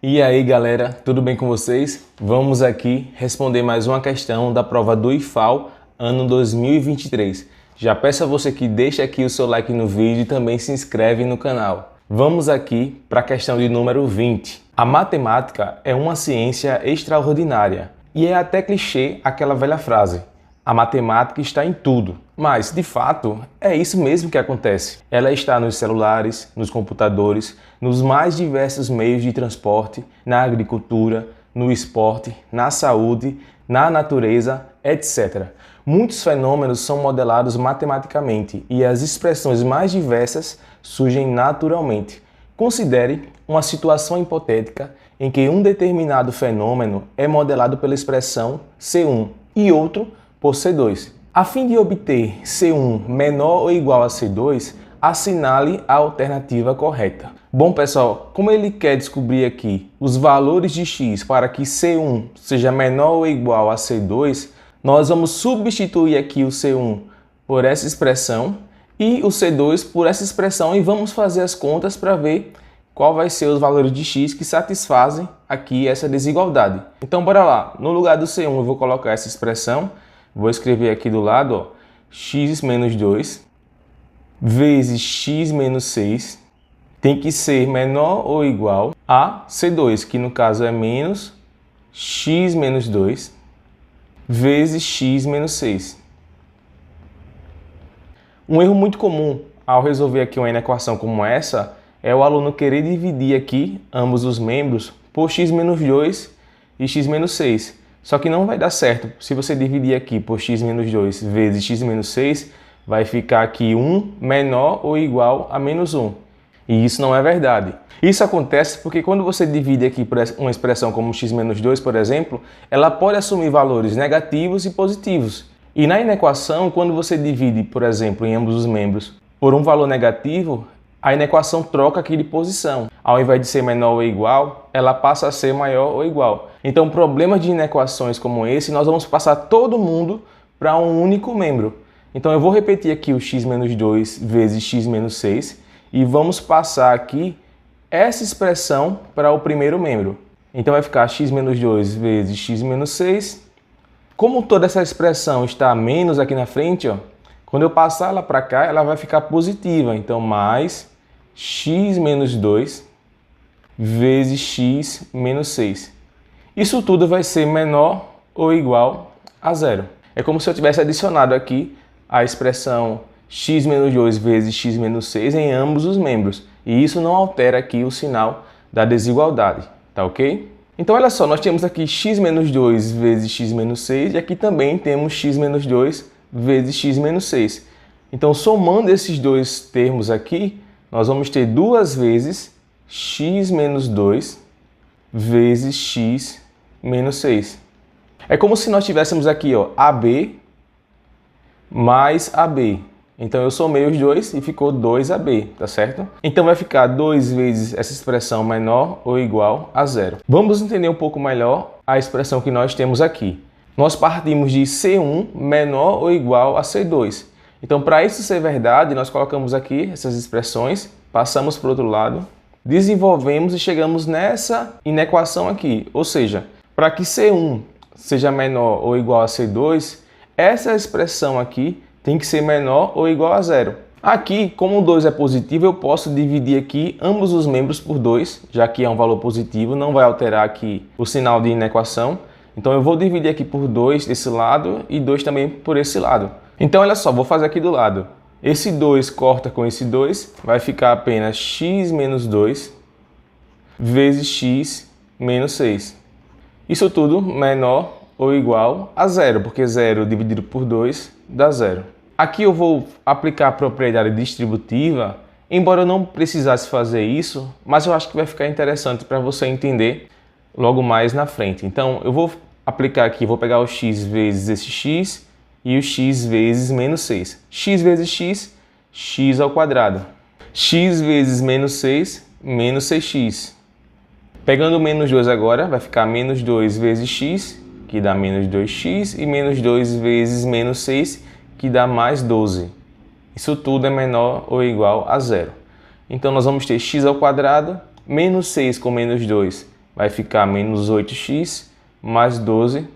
E aí galera, tudo bem com vocês? Vamos aqui responder mais uma questão da prova do IFAL ano 2023. Já peço a você que deixe aqui o seu like no vídeo e também se inscreve no canal. Vamos aqui para a questão de número 20. A matemática é uma ciência extraordinária e é até clichê aquela velha frase: a matemática está em tudo. Mas, de fato, é isso mesmo que acontece. Ela está nos celulares, nos computadores, nos mais diversos meios de transporte, na agricultura, no esporte, na saúde, na natureza, etc. Muitos fenômenos são modelados matematicamente e as expressões mais diversas surgem naturalmente. Considere uma situação hipotética em que um determinado fenômeno é modelado pela expressão C1 e outro por C2. A fim de obter C1 menor ou igual a C2, assinale a alternativa correta. Bom pessoal, como ele quer descobrir aqui os valores de x para que C1 seja menor ou igual a C2, nós vamos substituir aqui o C1 por essa expressão e o C2 por essa expressão e vamos fazer as contas para ver qual vai ser os valores de x que satisfazem aqui essa desigualdade. Então bora lá, no lugar do C1 eu vou colocar essa expressão. Vou escrever aqui do lado, ó, x menos 2 vezes x menos 6 tem que ser menor ou igual a C2, que no caso é menos x menos 2 vezes x menos 6. Um erro muito comum ao resolver aqui uma equação como essa é o aluno querer dividir aqui ambos os membros por x menos 2 e x menos 6. Só que não vai dar certo. Se você dividir aqui por x menos 2 vezes x menos 6, vai ficar aqui 1 menor ou igual a menos 1. E isso não é verdade. Isso acontece porque quando você divide aqui por uma expressão como x menos 2, por exemplo, ela pode assumir valores negativos e positivos. E na inequação, quando você divide, por exemplo, em ambos os membros por um valor negativo, a inequação troca aqui de posição. Ao invés de ser menor ou igual, ela passa a ser maior ou igual. Então, problemas de inequações como esse, nós vamos passar todo mundo para um único membro. Então, eu vou repetir aqui o x menos 2 vezes x menos 6 e vamos passar aqui essa expressão para o primeiro membro. Então, vai ficar x menos 2 vezes x menos 6. Como toda essa expressão está menos aqui na frente, ó, quando eu passar ela para cá, ela vai ficar positiva. Então, mais x menos 2 vezes x menos 6. Isso tudo vai ser menor ou igual a zero. É como se eu tivesse adicionado aqui a expressão x menos 2 vezes x menos 6 em ambos os membros. E isso não altera aqui o sinal da desigualdade, tá ok? Então, olha só, nós temos aqui x menos 2 vezes x menos 6 e aqui também temos x menos 2 vezes x menos 6. Então, somando esses dois termos aqui, nós vamos ter duas vezes x menos 2 vezes x menos 6. É como se nós tivéssemos aqui, ó, AB mais AB. Então, eu somei os dois e ficou 2AB, tá certo? Então, vai ficar 2 vezes essa expressão menor ou igual a zero. Vamos entender um pouco melhor a expressão que nós temos aqui. Nós partimos de C1 menor ou igual a C2. Então, para isso ser verdade, nós colocamos aqui essas expressões, passamos para o outro lado, desenvolvemos e chegamos nessa inequação aqui. Ou seja, para que C1 seja menor ou igual a C2, essa expressão aqui tem que ser menor ou igual a zero. Aqui, como o 2 é positivo, eu posso dividir aqui ambos os membros por 2, já que é um valor positivo, não vai alterar aqui o sinal de inequação. Então eu vou dividir aqui por 2 desse lado e 2 também por esse lado. Então olha só, vou fazer aqui do lado. Esse 2 corta com esse 2, vai ficar apenas x menos 2 vezes x menos 6. Isso tudo menor ou igual a zero, porque 0 dividido por 2 dá zero. Aqui eu vou aplicar a propriedade distributiva, embora eu não precisasse fazer isso, mas eu acho que vai ficar interessante para você entender logo mais na frente. Então, eu vou aplicar aqui, vou pegar o x vezes esse x e o x vezes menos 6. X vezes x, x ao quadrado. X vezes menos 6, menos 6x. Pegando o menos 2 agora, vai ficar menos 2 vezes x, que dá menos 2x, e menos 2 vezes menos 6, que dá mais 12. Isso tudo é menor ou igual a zero. Então, nós vamos ter x ao quadrado, menos 6 com menos 2 vai ficar menos 8x mais 12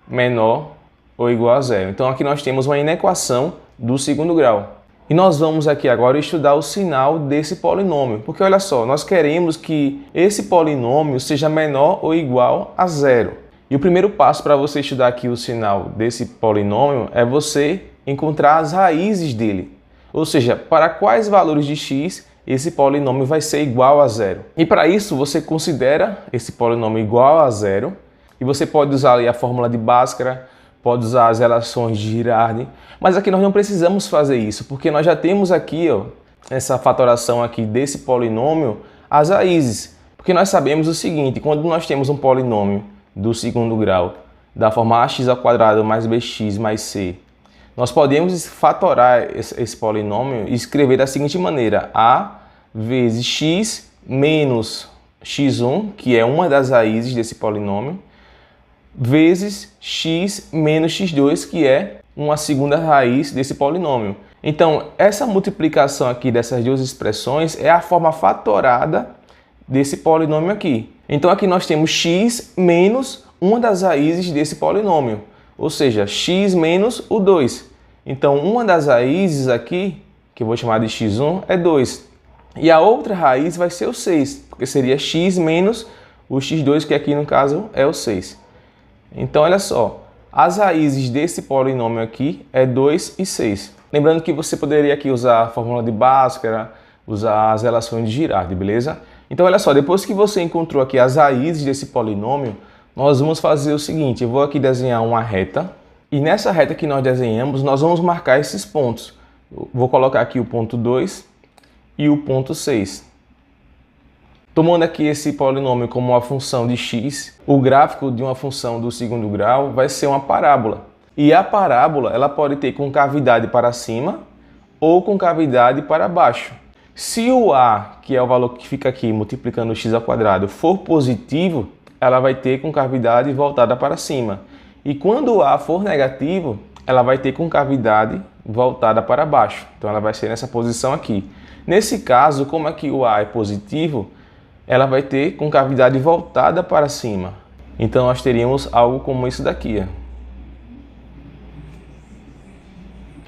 menor ou igual a zero. Então aqui nós temos uma inequação do segundo grau. E nós vamos aqui agora estudar o sinal desse polinômio, porque olha só, nós queremos que esse polinômio seja menor ou igual a zero. E o primeiro passo para você estudar aqui o sinal desse polinômio é você encontrar as raízes dele. Ou seja, para quais valores de x esse polinômio vai ser igual a zero. E para isso você considera esse polinômio igual a zero e você pode usar ali a fórmula de Bhaskara, pode usar as relações de Girardi, mas aqui nós não precisamos fazer isso, porque nós já temos aqui, ó, essa fatoração aqui desse polinômio, as raízes. Porque nós sabemos o seguinte, quando nós temos um polinômio do segundo grau, da forma ax² mais bx mais c, nós podemos fatorar esse polinômio e escrever da seguinte maneira, a vezes x menos x1, que é uma das raízes desse polinômio, vezes x menos x2, que é uma segunda raiz desse polinômio. Então, essa multiplicação aqui dessas duas expressões é a forma fatorada desse polinômio aqui. Então, aqui nós temos x menos uma das raízes desse polinômio, ou seja, x menos o 2. Então, uma das raízes aqui, que eu vou chamar de x1, é 2. E a outra raiz vai ser o 6, porque seria x menos o x2, que aqui no caso é o 6. Então, olha só, as raízes desse polinômio aqui é 2 e 6. Lembrando que você poderia aqui usar a fórmula de Bhaskara, usar as relações de Girardi, beleza? Então, olha só, depois que você encontrou aqui as raízes desse polinômio, nós vamos fazer o seguinte, eu vou aqui desenhar uma reta, e nessa reta que nós desenhamos, nós vamos marcar esses pontos. Eu vou colocar aqui o ponto 2 e o ponto 6. Tomando aqui esse polinômio como uma função de x, o gráfico de uma função do segundo grau vai ser uma parábola. E a parábola ela pode ter concavidade para cima ou concavidade para baixo. Se o a, que é o valor que fica aqui multiplicando o x², for positivo, ela vai ter concavidade voltada para cima. E quando o a for negativo, ela vai ter concavidade voltada para baixo. Então ela vai ser nessa posição aqui. Nesse caso, como aqui o a é positivo, ela vai ter concavidade voltada para cima. Então nós teríamos algo como isso daqui.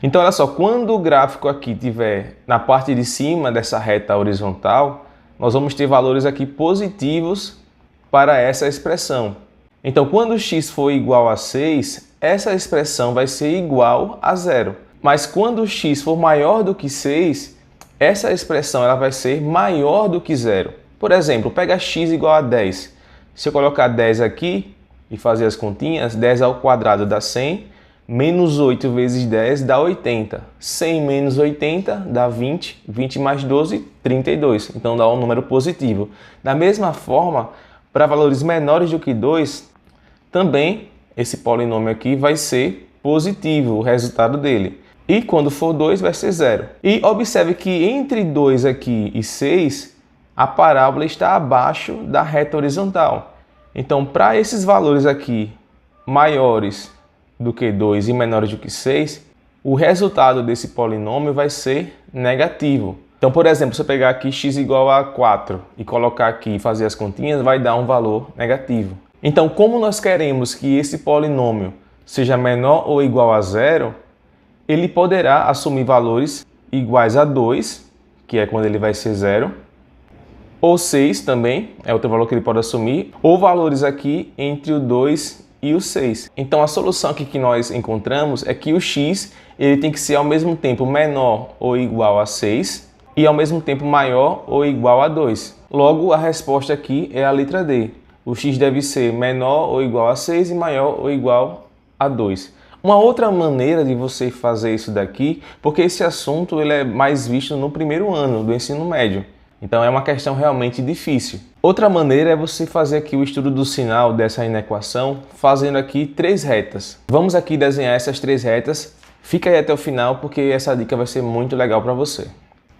Então olha só, quando o gráfico aqui estiver na parte de cima dessa reta horizontal, nós vamos ter valores aqui positivos para essa expressão. Então quando x for igual a 6, essa expressão vai ser igual a zero. Mas quando x for maior do que 6, essa expressão ela vai ser maior do que zero. Por exemplo, pega x igual a 10. Se eu colocar 10 aqui e fazer as continhas, 10 ao quadrado dá 100, menos 8 vezes 10 dá 80. 100 menos 80 dá 20, 20 mais 12, 32. Então dá um número positivo. Da mesma forma, para valores menores do que 2, também esse polinômio aqui vai ser positivo, o resultado dele. E quando for 2 vai ser 0. E observe que entre 2 aqui e 6, a parábola está abaixo da reta horizontal. Então, para esses valores aqui maiores do que 2 e menores do que 6, o resultado desse polinômio vai ser negativo. Então, por exemplo, se eu pegar aqui x igual a 4 e colocar aqui e fazer as continhas, vai dar um valor negativo. Então, como nós queremos que esse polinômio seja menor ou igual a zero, ele poderá assumir valores iguais a 2, que é quando ele vai ser zero, ou 6 também, é outro valor que ele pode assumir, ou valores aqui entre o 2 e o 6. Então a solução aqui que nós encontramos é que o x ele tem que ser ao mesmo tempo menor ou igual a 6 e ao mesmo tempo maior ou igual a 2. Logo, a resposta aqui é a letra D. O x deve ser menor ou igual a 6 e maior ou igual a 2. Uma outra maneira de você fazer isso daqui, porque esse assunto ele é mais visto no primeiro ano do ensino médio. Então é uma questão realmente difícil. Outra maneira é você fazer aqui o estudo do sinal dessa inequação, fazendo aqui 3 retas. Vamos aqui desenhar essas 3 retas. Fica aí até o final porque essa dica vai ser muito legal para você.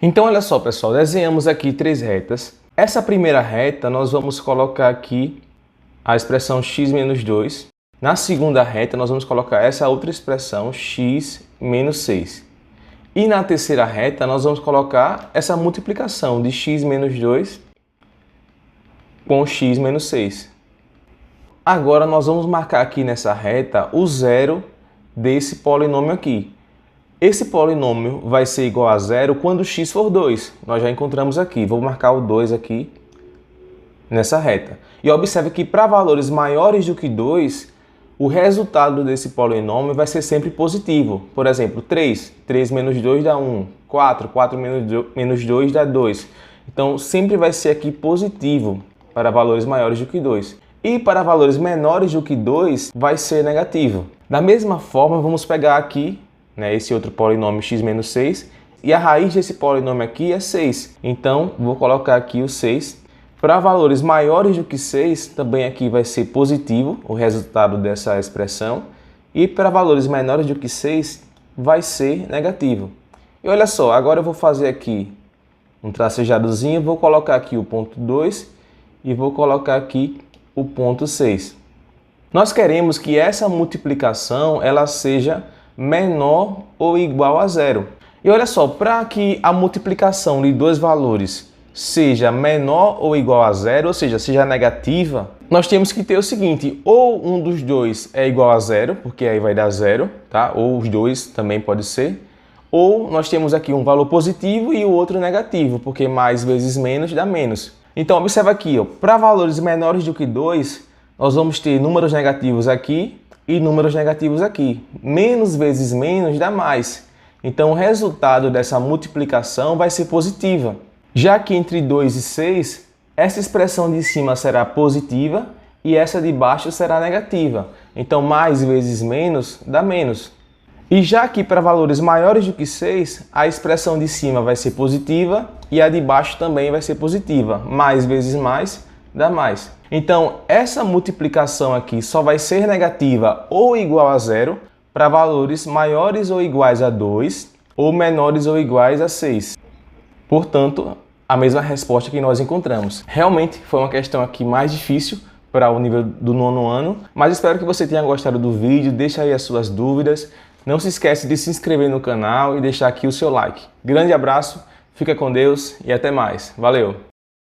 Então olha só pessoal, desenhamos aqui 3 retas. Essa primeira reta nós vamos colocar aqui a expressão x menos 2. Na segunda reta nós vamos colocar essa outra expressão x menos 6. E na terceira reta, nós vamos colocar essa multiplicação de x menos 2 com x menos 6. Agora nós vamos marcar aqui nessa reta o zero desse polinômio aqui. Esse polinômio vai ser igual a zero quando x for 2. Nós já encontramos aqui. Vou marcar o 2 aqui nessa reta. E observe que para valores maiores do que 2, o resultado desse polinômio vai ser sempre positivo. Por exemplo, 3. 3 menos 2 dá 1. 4. 4 menos 2 dá 2. Então, sempre vai ser aqui positivo para valores maiores do que 2. E para valores menores do que 2, vai ser negativo. Da mesma forma, vamos pegar aqui, né, esse outro polinômio x menos 6, e a raiz desse polinômio aqui é 6. Então, vou colocar aqui o 6. Para valores maiores do que 6, também aqui vai ser positivo o resultado dessa expressão. E para valores menores do que 6, vai ser negativo. E olha só, agora eu vou fazer aqui um tracejadozinho, vou colocar aqui o ponto 2 e vou colocar aqui o ponto 6. Nós queremos que essa multiplicação ela seja menor ou igual a zero. E olha só, para que a multiplicação de dois valores seja menor ou igual a zero, ou seja, seja negativa, nós temos que ter o seguinte: ou um dos dois é igual a zero, porque aí vai dar zero, tá? Ou os dois também pode ser. Ou nós temos aqui um valor positivo e o outro negativo, porque mais vezes menos dá menos. Então, observa aqui, para valores menores do que 2, nós vamos ter números negativos aqui e números negativos aqui. Menos vezes menos dá mais. Então, o resultado dessa multiplicação vai ser positiva. Já que entre 2 e 6, essa expressão de cima será positiva e essa de baixo será negativa. Então, mais vezes menos dá menos. E já que para valores maiores do que 6, a expressão de cima vai ser positiva e a de baixo também vai ser positiva. Mais vezes mais dá mais. Então, essa multiplicação aqui só vai ser negativa ou igual a zero para valores maiores ou iguais a 2 ou menores ou iguais a 6. Portanto, a mesma resposta que nós encontramos. Realmente foi uma questão aqui mais difícil para o nível do 9º ano, mas espero que você tenha gostado do vídeo. Deixa aí as suas dúvidas. Não se esquece de se inscrever no canal e deixar aqui o seu like. Grande abraço, fica com Deus e até mais. Valeu!